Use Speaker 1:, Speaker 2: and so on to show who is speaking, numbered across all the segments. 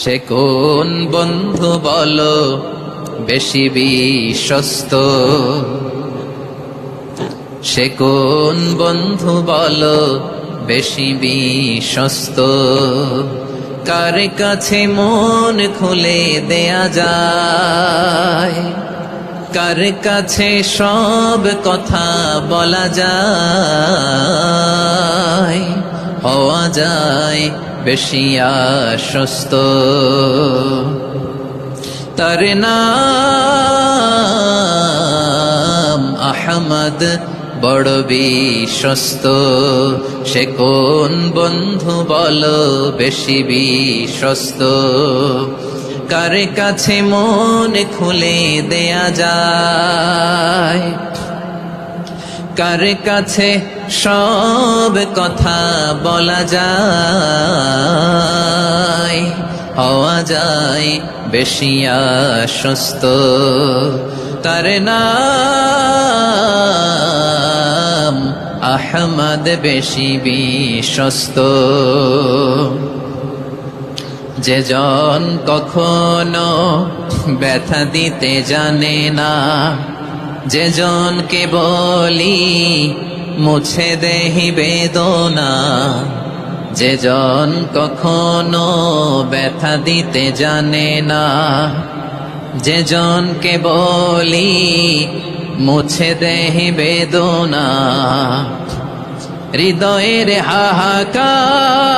Speaker 1: সে কোন বন্ধু বলো বেশি বিশ্বস্ত, সে কোন বন্ধু বলো বেশি বিশ্বস্ত, কার কাছে মন খুলে দেয়া যায়, কার কাছে সব কথা বলা যায়, হওয়া যায় বেশি আশ্বস্ত। তার নাম আহমদ বড় বিশ্বস্ত, সে কোন বন্ধু বলো বেশি বিশ্বস্ত, কার কাছে মন খুলে দেয়া যায়, কার কাছে সব কথা বলা যায়, হওয়া যায় বেশি আশ্বস্ত। তার নাম আহমদ বেশি বিশ্বস্ত। যে জন কখনো ব্যথা দিতে জানে না, যে জনকে বলি মুছে দেহি বেদনা, যে জন কখনো ব্যথা দিতে জানে না, যে জনকে বলি মুছে দেহি বেদনা, হৃদয়ের হাহাকার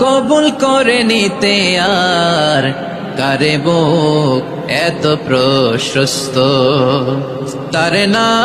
Speaker 1: কবুল করে নিতে আর কারে বুক এত প্রশস্ত। তার নাম